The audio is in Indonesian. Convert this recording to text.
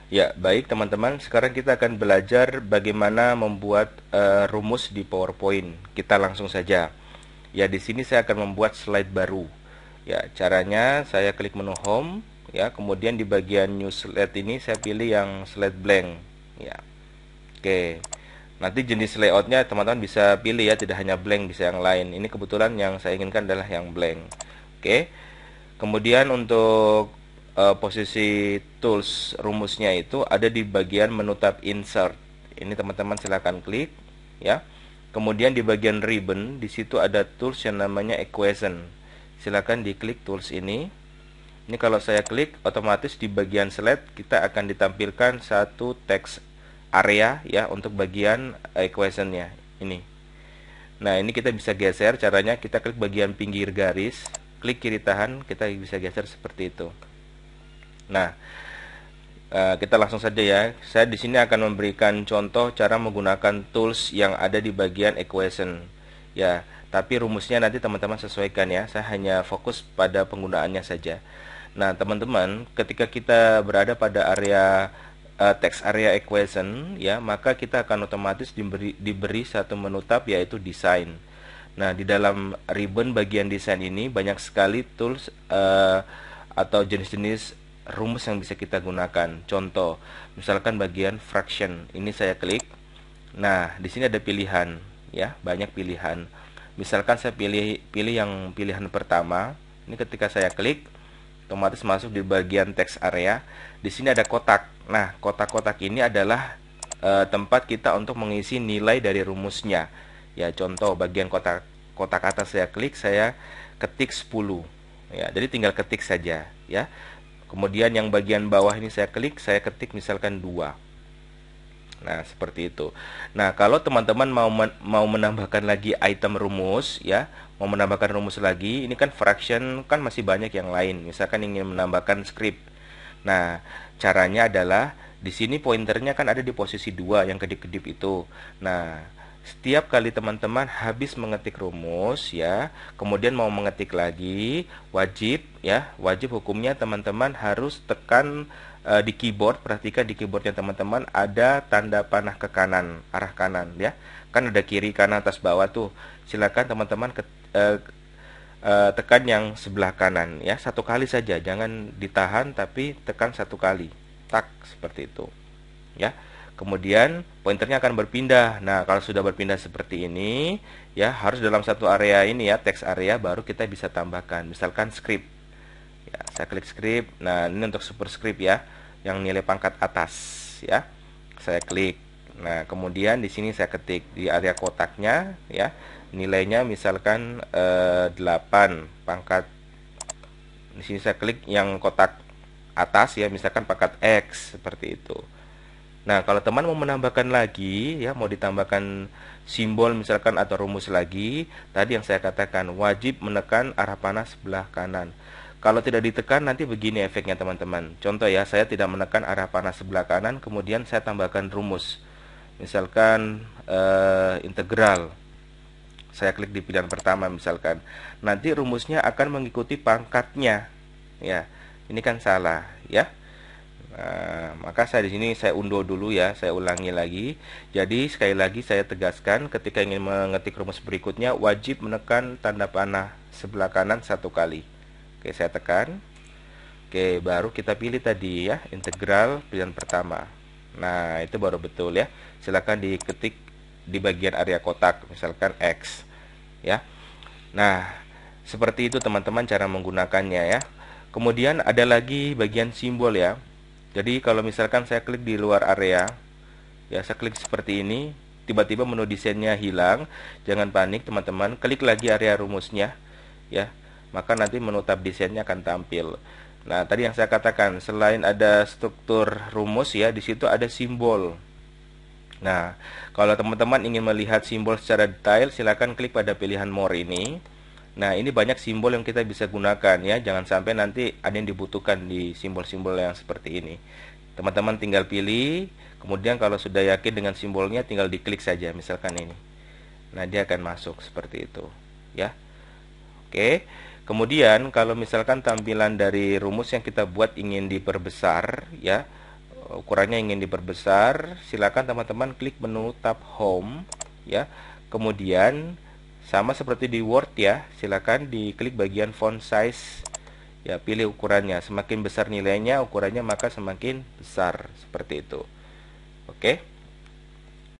Ya, baik teman-teman. Sekarang kita akan belajar bagaimana membuat rumus di PowerPoint. Kita langsung saja. Ya, di sini saya akan membuat slide baru. Ya, caranya saya klik menu Home, ya, kemudian di bagian New Slide ini saya pilih yang slide blank. Ya, oke. Nanti jenis layoutnya teman-teman bisa pilih ya, tidak hanya blank, bisa yang lain. Ini kebetulan yang saya inginkan adalah yang blank. Oke. Kemudian untuk posisi tools rumusnya itu ada di bagian menu tab insert. Ini teman-teman silahkan klik ya. Kemudian di bagian ribbon di situ ada tools yang namanya equation. Silakan diklik tools ini. Ini kalau saya klik otomatis di bagian slide kita akan ditampilkan satu text area ya untuk bagian equationnya ini. Nah, ini kita bisa geser, caranya kita klik bagian pinggir garis, klik kiri tahan, kita bisa geser seperti itu. Nah, kita langsung saja ya. Saya di sini akan memberikan contoh cara menggunakan tools yang ada di bagian equation. Ya, tapi rumusnya nanti teman-teman sesuaikan ya. Saya hanya fokus pada penggunaannya saja. Nah, teman-teman, ketika kita berada pada area text area equation ya, maka kita akan otomatis diberi satu menu tab yaitu design. Nah, di dalam ribbon bagian desain ini banyak sekali tools atau jenis-jenis rumus yang bisa kita gunakan. Contoh, misalkan bagian fraction. Ini saya klik. Nah, di sini ada pilihan ya, banyak pilihan. Misalkan saya pilih yang pilihan pertama. Ini ketika saya klik otomatis masuk di bagian text area. Di sini ada kotak. Nah, kotak-kotak ini adalah tempat kita untuk mengisi nilai dari rumusnya. Ya, contoh bagian kotak atas saya klik, saya ketik 10. Ya, jadi tinggal ketik saja, ya. Kemudian yang bagian bawah ini saya klik, saya ketik misalkan 2. Nah, seperti itu. Nah, kalau teman-teman mau menambahkan lagi item rumus ya, mau menambahkan rumus lagi, ini kan fraction kan masih banyak yang lain. Misalkan ingin menambahkan script. Nah, caranya adalah di sini pointernya kan ada di posisi 2 yang kedip-kedip itu. Nah, setiap kali teman-teman habis mengetik rumus ya, kemudian mau mengetik lagi, wajib ya, wajib hukumnya teman-teman harus tekan di keyboard. Perhatikan di keyboardnya teman-teman ada tanda panah ke kanan, arah kanan ya. Kan ada kiri, kanan, atas, bawah tuh. Silakan teman-teman tekan yang sebelah kanan ya, satu kali saja, jangan ditahan tapi tekan satu kali, tak, seperti itu ya. Kemudian pointernya akan berpindah. Nah, kalau sudah berpindah seperti ini ya, harus dalam satu area ini ya, text area, baru kita bisa tambahkan misalkan script ya. Saya klik script. Nah, ini untuk superscript ya, yang nilai pangkat atas ya, saya klik. Nah, kemudian di sini saya ketik di area kotaknya ya, nilainya misalkan 8 pangkat. Di sini saya klik yang kotak atas ya, misalkan pangkat X, seperti itu. Nah, kalau teman mau menambahkan lagi ya, mau ditambahkan simbol misalkan atau rumus lagi, tadi yang saya katakan wajib menekan arah panah sebelah kanan. Kalau tidak ditekan nanti begini efeknya teman-teman. Contoh ya, saya tidak menekan arah panah sebelah kanan, kemudian saya tambahkan rumus. Misalkan integral. Saya klik di pilihan pertama misalkan. Nanti rumusnya akan mengikuti pangkatnya. Ya, ini kan salah ya. Nah, maka saya di sini saya unduh dulu ya, saya ulangi lagi. Jadi sekali lagi saya tegaskan, ketika ingin mengetik rumus berikutnya wajib menekan tanda panah sebelah kanan satu kali. Oke, saya tekan. Oke, baru kita pilih tadi ya, integral pilihan pertama. Nah, itu baru betul ya. Silakan diketik di bagian area kotak, misalkan X ya. Nah, seperti itu teman-teman cara menggunakannya ya. Kemudian ada lagi bagian simbol ya. Jadi kalau misalkan saya klik di luar area, ya saya klik seperti ini, tiba-tiba menu desainnya hilang, jangan panik teman-teman, klik lagi area rumusnya, ya, maka nanti menu tab desainnya akan tampil. Nah, tadi yang saya katakan, selain ada struktur rumus ya, di situ ada simbol. Nah, kalau teman-teman ingin melihat simbol secara detail, silakan klik pada pilihan more ini. Nah, ini banyak simbol yang kita bisa gunakan ya. Jangan sampai nanti ada yang dibutuhkan di simbol-simbol yang seperti ini. Teman-teman tinggal pilih, kemudian kalau sudah yakin dengan simbolnya tinggal diklik saja, misalkan ini. Nah, dia akan masuk seperti itu, ya. Oke. Kemudian kalau misalkan tampilan dari rumus yang kita buat ingin diperbesar ya, ukurannya ingin diperbesar, silakan teman-teman klik menu tab home ya. Kemudian sama seperti di Word ya, silakan diklik bagian font size ya, pilih ukurannya. Semakin besar nilainya, ukurannya maka semakin besar seperti itu. Oke.